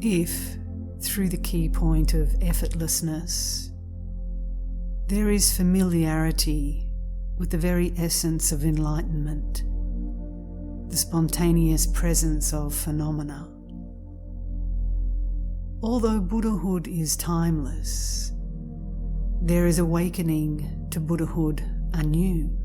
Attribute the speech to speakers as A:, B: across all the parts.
A: If, through the key point of effortlessness, there is familiarity with the very essence of enlightenment, the spontaneous presence of phenomena, although Buddhahood is timeless, there is awakening to Buddhahood anew.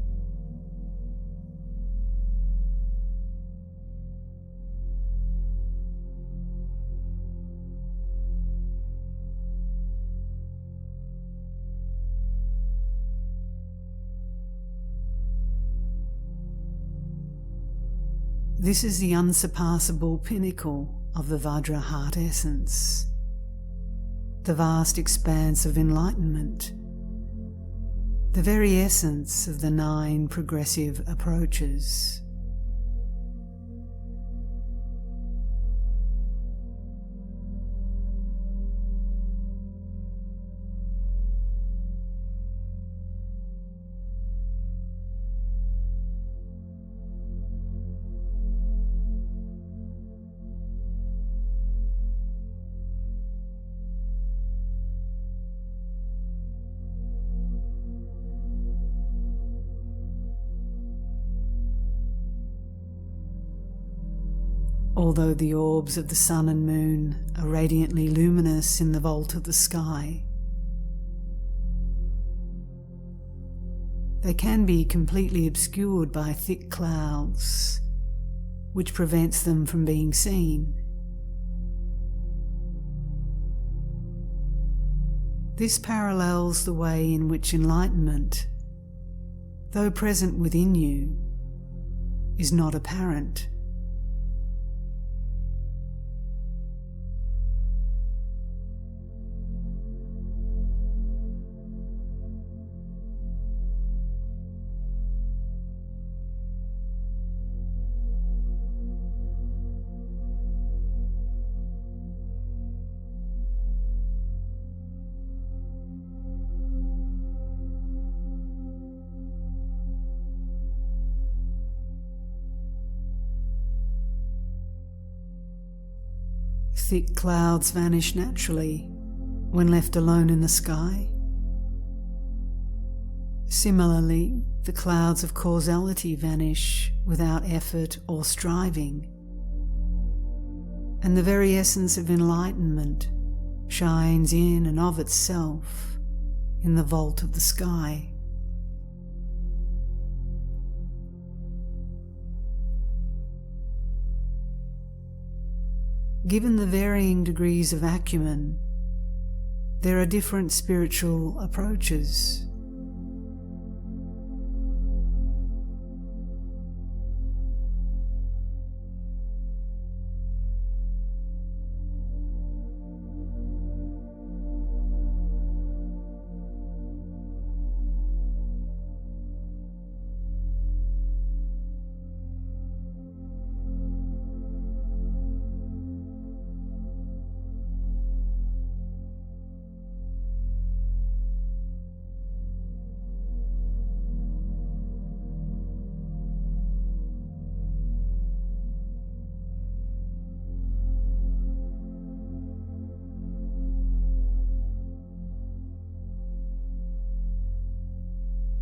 A: This is the unsurpassable pinnacle of the Vajra heart essence, the vast expanse of enlightenment, the very essence of the 9 progressive approaches. Although the orbs of the sun and moon are radiantly luminous in the vault of the sky, they can be completely obscured by thick clouds, which prevents them from being seen. This parallels the way in which enlightenment, though present within you, is not apparent. Thick clouds vanish naturally when left alone in the sky. Similarly, the clouds of causality vanish without effort or striving, and the very essence of enlightenment shines in and of itself in the vault of the sky. Given the varying degrees of acumen, there are different spiritual approaches.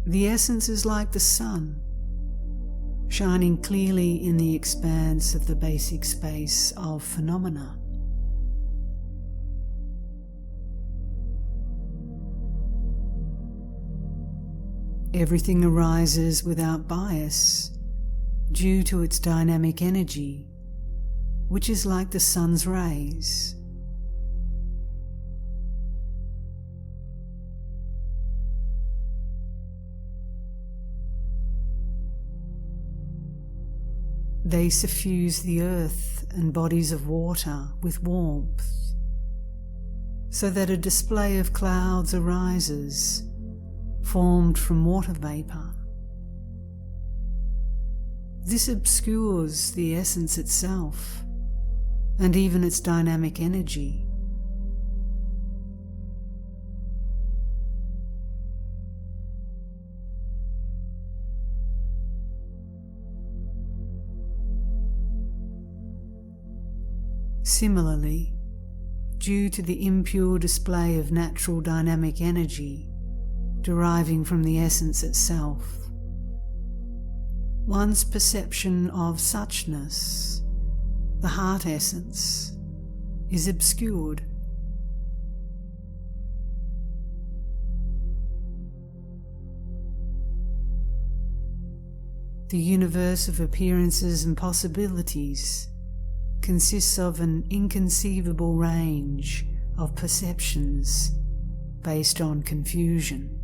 A: The essence is like the sun, shining clearly in the expanse of the basic space of phenomena. Everything arises without bias due to its dynamic energy, which is like the sun's rays. They suffuse the earth and bodies of water with warmth, so that a display of clouds arises, formed from water vapour. This obscures the essence itself, and even its dynamic energy. Similarly, due to the impure display of natural dynamic energy deriving from the essence itself. One's perception of suchness, the heart essence, is obscured. The universe of appearances and possibilities consists of an inconceivable range of perceptions based on confusion.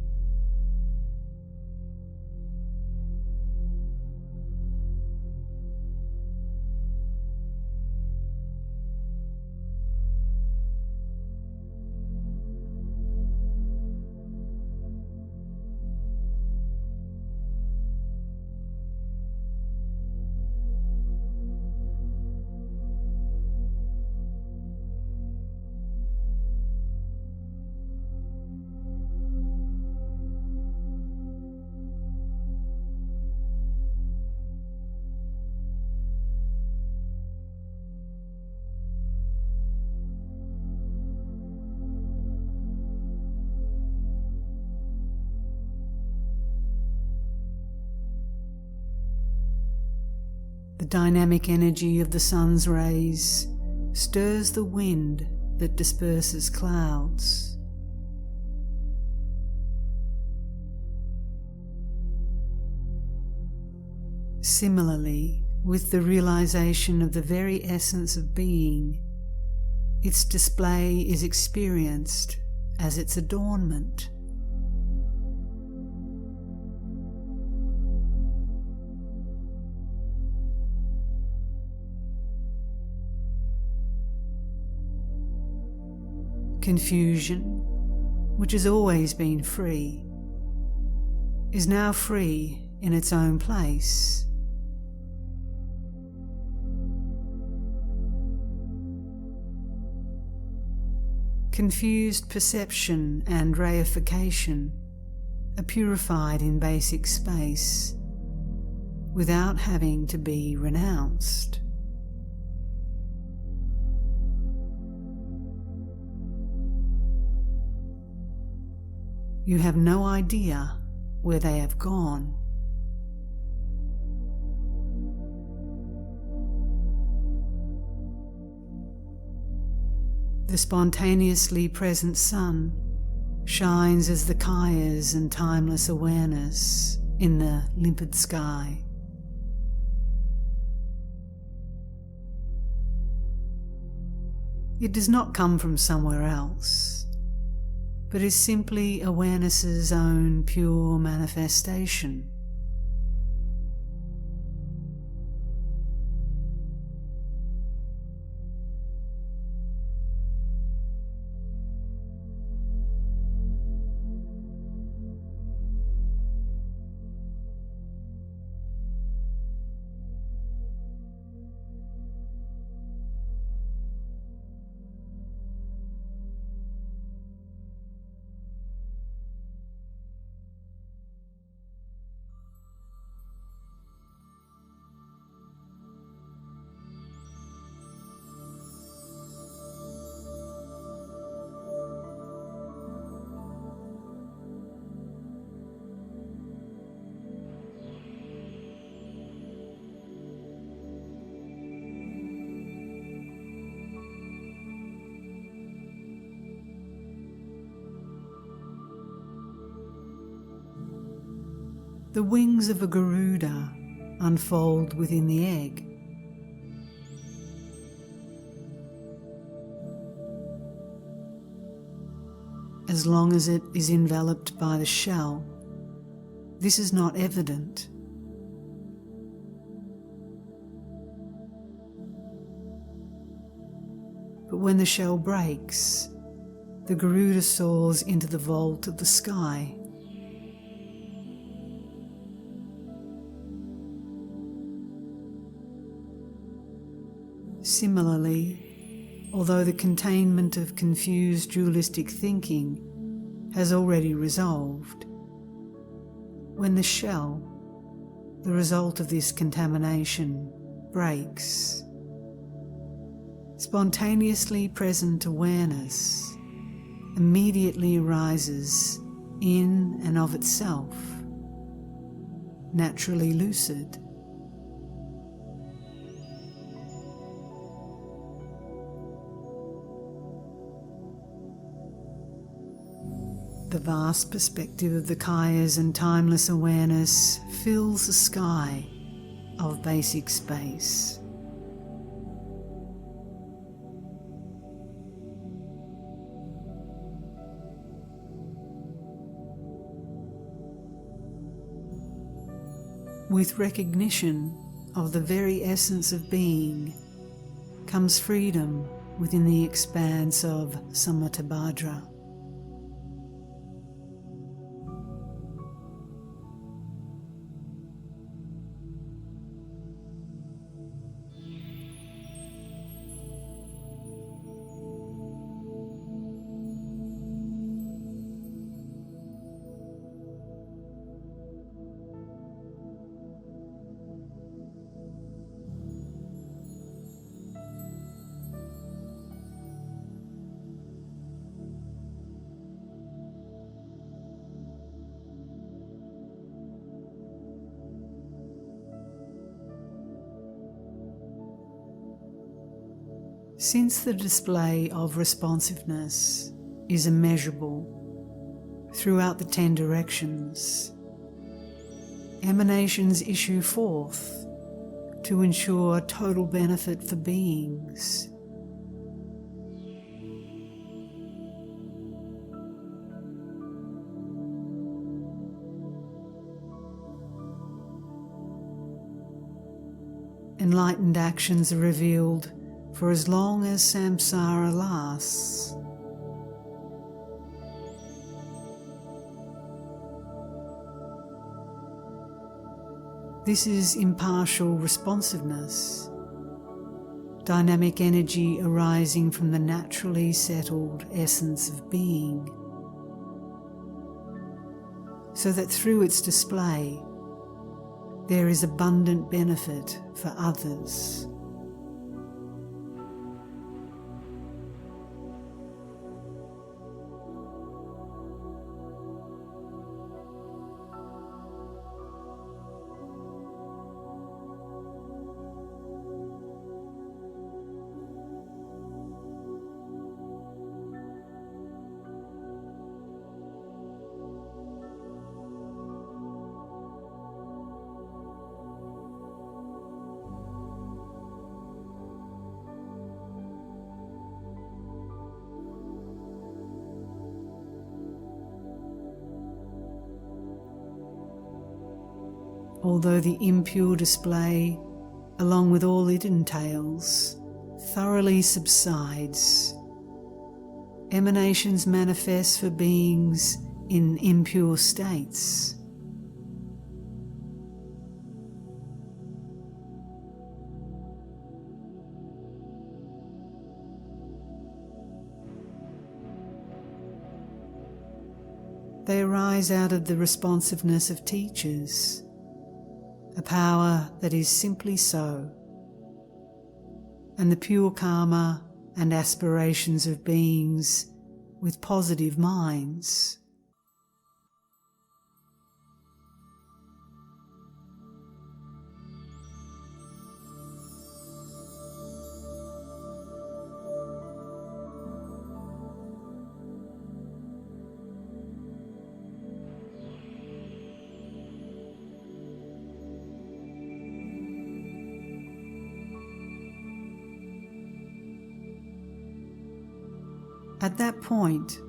A: The dynamic energy of the sun's rays stirs the wind that disperses clouds. Similarly, with the realization of the very essence of being, its display is experienced as its adornment. Confusion, which has always been free, is now free in its own place. Confused perception and reification are purified in basic space without having to be renounced. You have no idea where they have gone. The spontaneously present sun shines as the kaya's and timeless awareness in the limpid sky. It does not come from somewhere else, but is simply awareness's own pure manifestation. The wings of a Garuda unfold within the egg. As long as it is enveloped by the shell, this is not evident. But when the shell breaks, the Garuda soars into the vault of the sky. Similarly, although the containment of confused dualistic thinking has already resolved, when the shell, the result of this contamination, breaks, Spontaneously present awareness immediately arises in and of itself, naturally lucid. The vast perspective of the Kayas and timeless awareness fills the sky of basic space. With recognition of the very essence of being comes freedom within the expanse of samatobhadra. Since the display of responsiveness is immeasurable throughout the 10 directions, emanations issue forth to ensure total benefit for beings. Enlightened actions are revealed for as long as samsara lasts. This is impartial responsiveness, dynamic energy arising from the naturally settled essence of being, so that through its display there is abundant benefit for others. Although the impure display, along with all it entails, thoroughly subsides, emanations manifest for beings in impure states. They arise out of the responsiveness of teachers, a power that is simply so, and the pure karma and aspirations of beings with positive minds. At that point,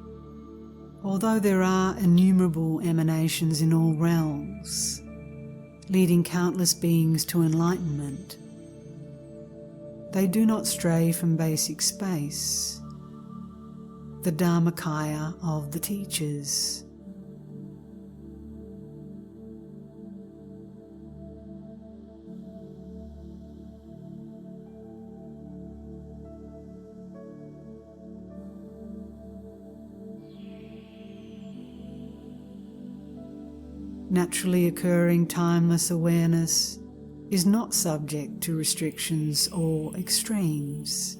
A: although there are innumerable emanations in all realms, leading countless beings to enlightenment, they do not stray from basic space, the Dharmakaya of the teachers. Naturally occurring timeless awareness is not subject to restrictions or extremes.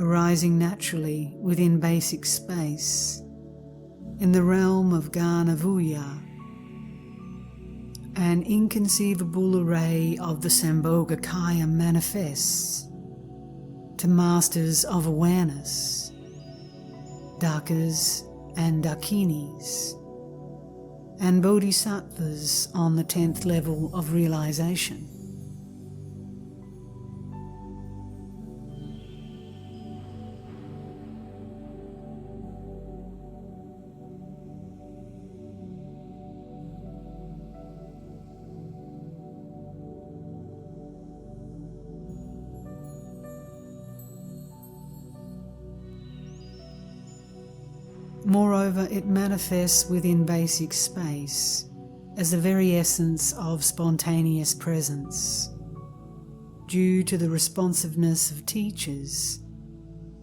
A: arising naturally within basic space, in the realm of Ganavuya, an inconceivable array of the Sambhogakaya manifests to masters of awareness, Dakas and Dakinis, and Bodhisattvas on the 10th level of realization. Moreover, it manifests within basic space as the very essence of spontaneous presence, due to the responsiveness of teachers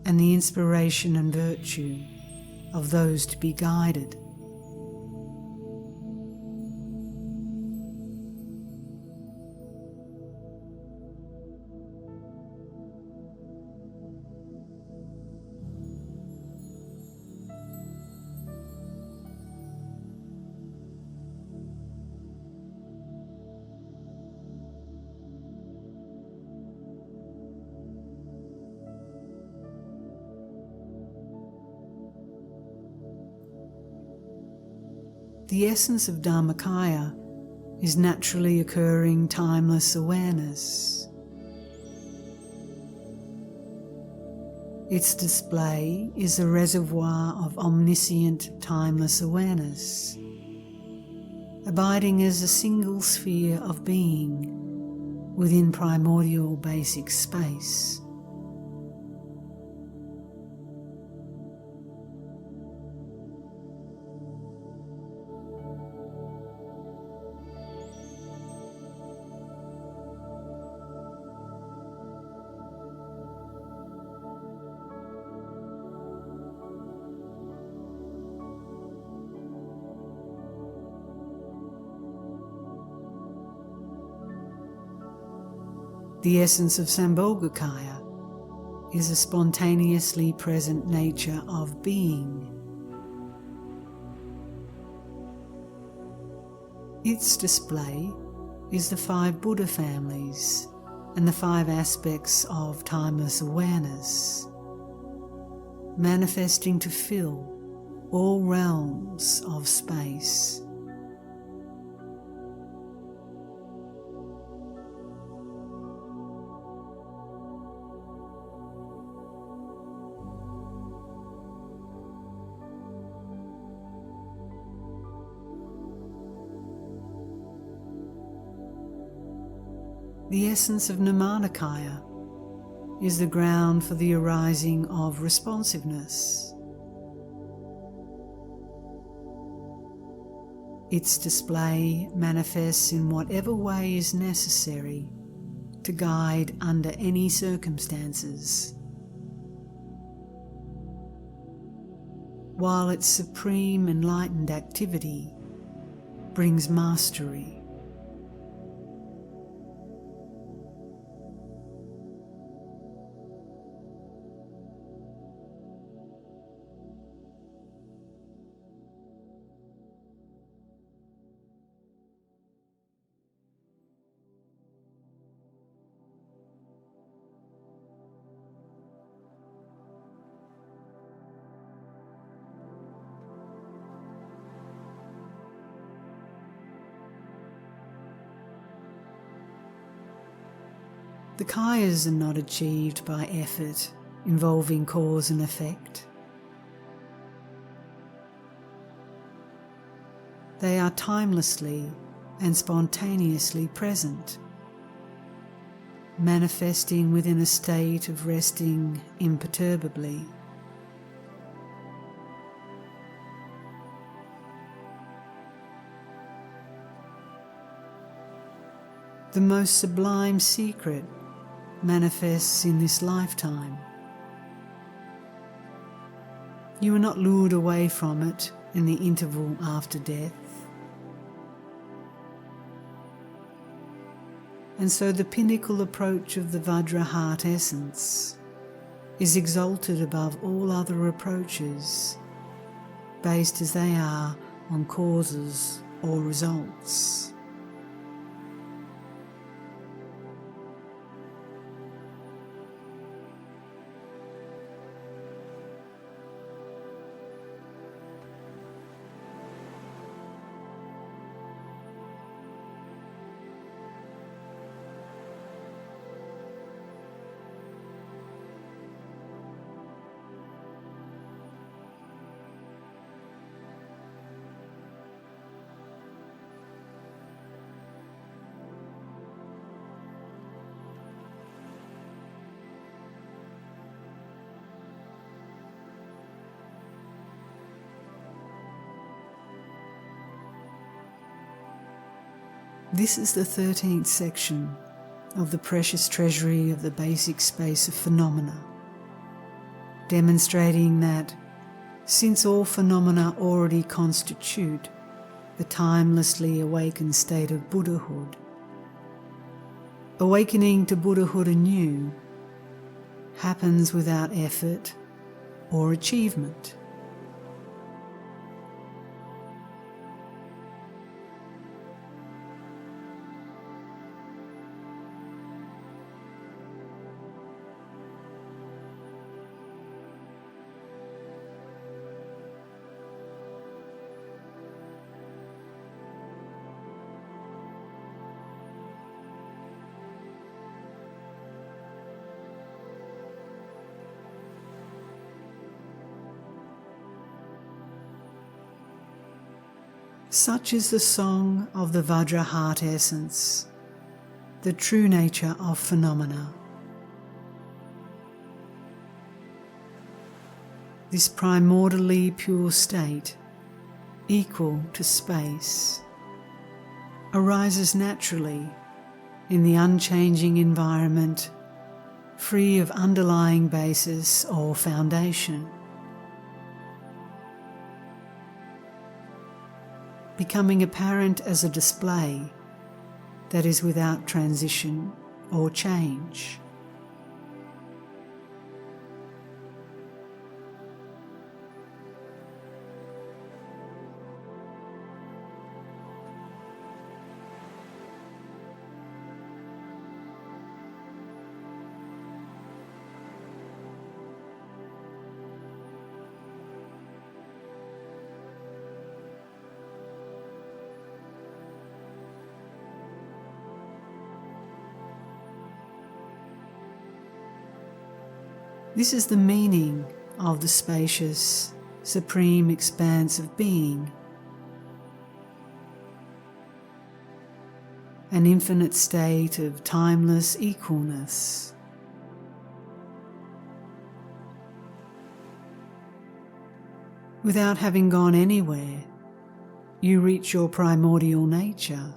A: and the inspiration and virtue of those to be guided. The essence of Dharmakaya is naturally occurring timeless awareness. Its display is a reservoir of omniscient timeless awareness, abiding as a single sphere of being within primordial basic space. The essence of Sambhogakaya is a spontaneously present nature of being. Its display is the 5 Buddha families and the 5 aspects of timeless awareness, manifesting to fill all realms of space. The essence of Nirmanakaya is the ground for the arising of responsiveness. Its display manifests in whatever way is necessary to guide under any circumstances, while its supreme enlightened activity brings mastery. The kayas are not achieved by effort involving cause and effect. They are timelessly and spontaneously present, manifesting within a state of resting imperturbably. The most sublime secret manifests in this lifetime. You are not lured away from it in the interval after death. And so the pinnacle approach of the Vajra heart essence is exalted above all other approaches, based as they are on causes or results. This is the 13th section of the precious treasury of the basic space of phenomena, demonstrating that, since all phenomena already constitute the timelessly awakened state of Buddhahood, awakening to Buddhahood anew happens without effort or achievement. Such is the song of the Vajra heart essence, the true nature of phenomena. This primordially pure state, equal to space, arises naturally in the unchanging environment, free of underlying basis or foundation, becoming apparent as a display that is without transition or change. This is the meaning of the spacious, supreme expanse of being, an infinite state of timeless equalness. Without having gone anywhere, you reach your primordial nature.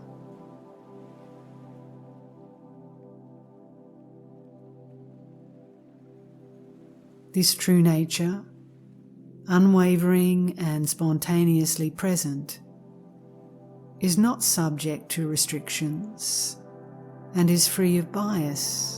A: This true nature, unwavering and spontaneously present, is not subject to restrictions and is free of bias.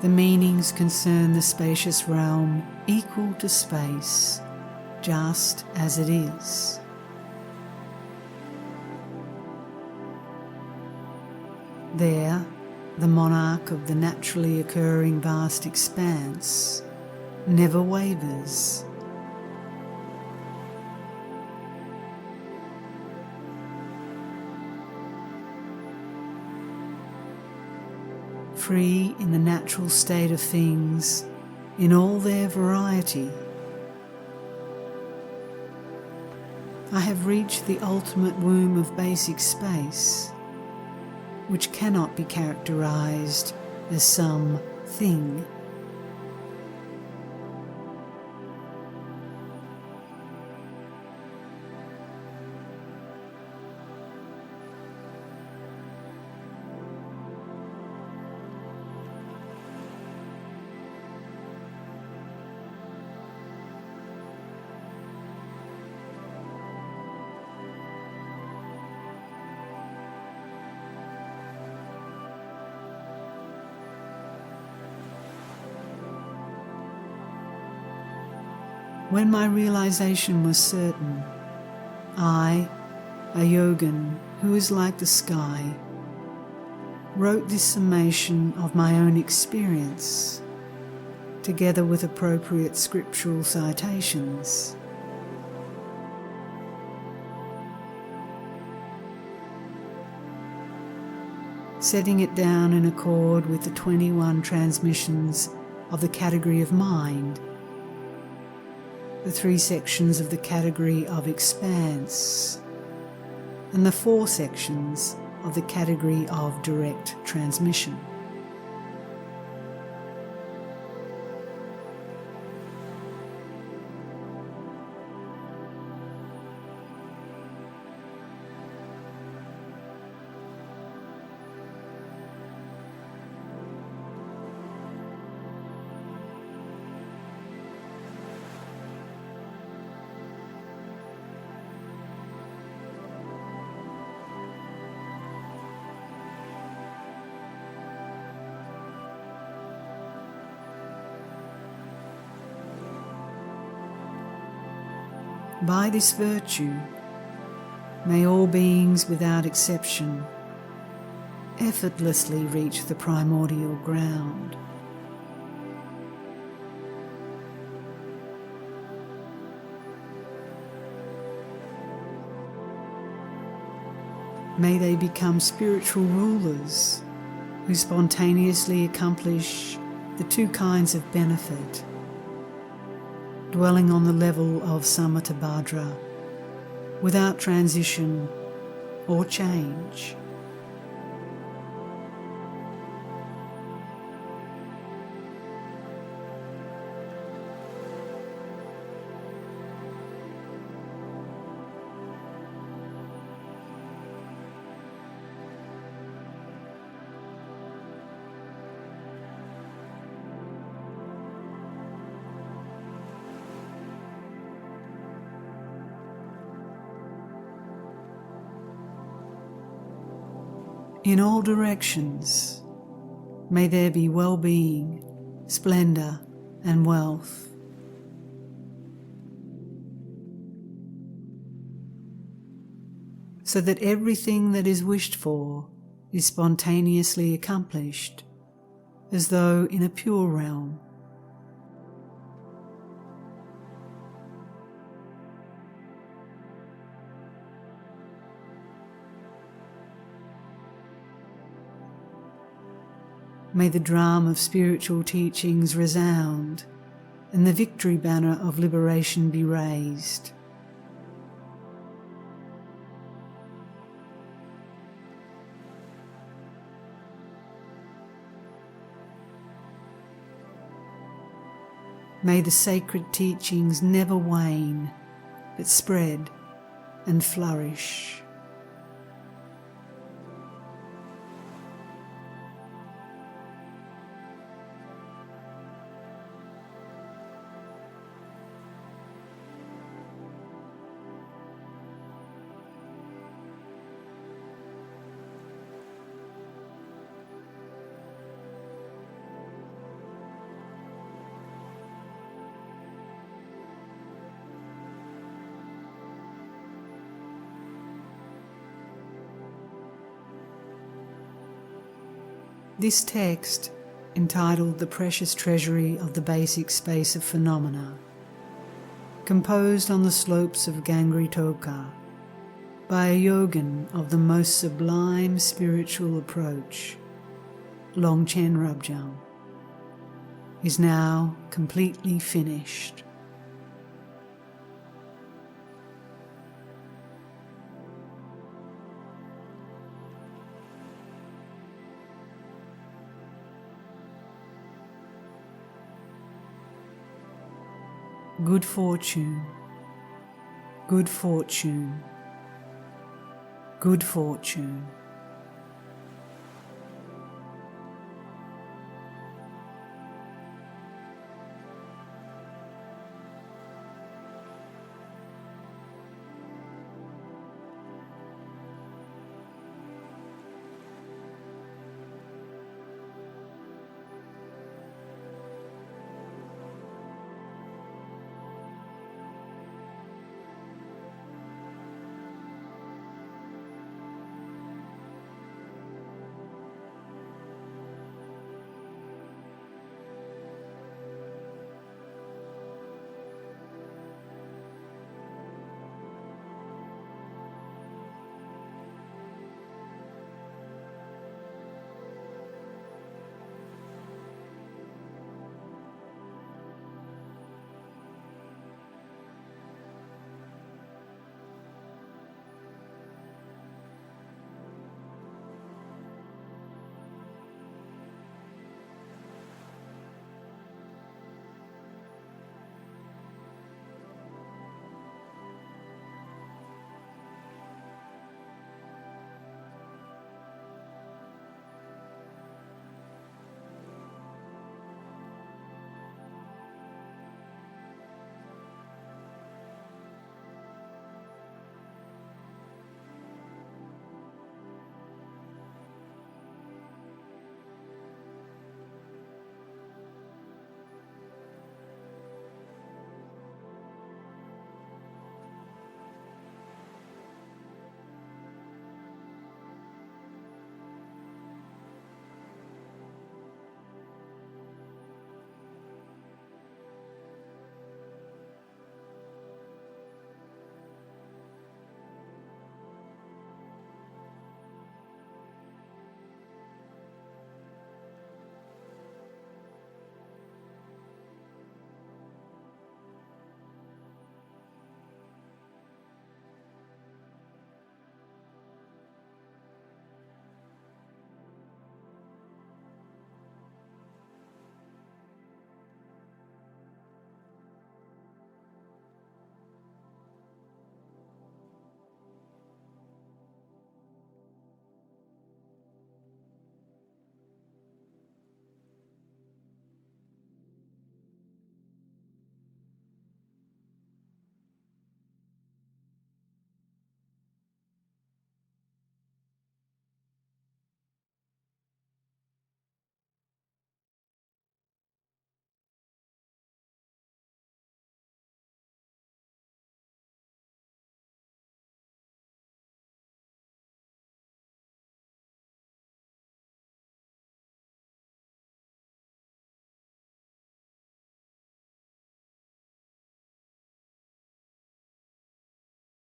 A: The meanings concern the spacious realm equal to space, just as it is. There, the monarch of the naturally occurring vast expanse never wavers. Free in the natural state of things in all their variety. I have reached the ultimate womb of basic space, which cannot be characterized as some thing. When my realization was certain, I, a yogin who is like the sky, wrote this summation of my own experience, together with appropriate scriptural citations. Setting it down in accord with the 21 transmissions of the category of mind, the 3 sections of the category of expanse, and the 4 sections of the category of direct transmission. By this virtue, may all beings without exception effortlessly reach the primordial ground. May they become spiritual rulers who spontaneously accomplish the 2 kinds of benefit, dwelling on the level of samatha without transition or change. In all directions, may there be well-being, splendor, and wealth. So that everything that is wished for is spontaneously accomplished, as though in a pure realm. May the drum of spiritual teachings resound and the victory banner of liberation be raised. May the sacred teachings never wane, but spread and flourish. This text, entitled The Precious Treasury of the Basic Space of Phenomena, composed on the slopes of Gangritoka by a yogin of the most sublime spiritual approach, Longchen Rabjam, is now completely finished. good fortune, good fortune, good fortune.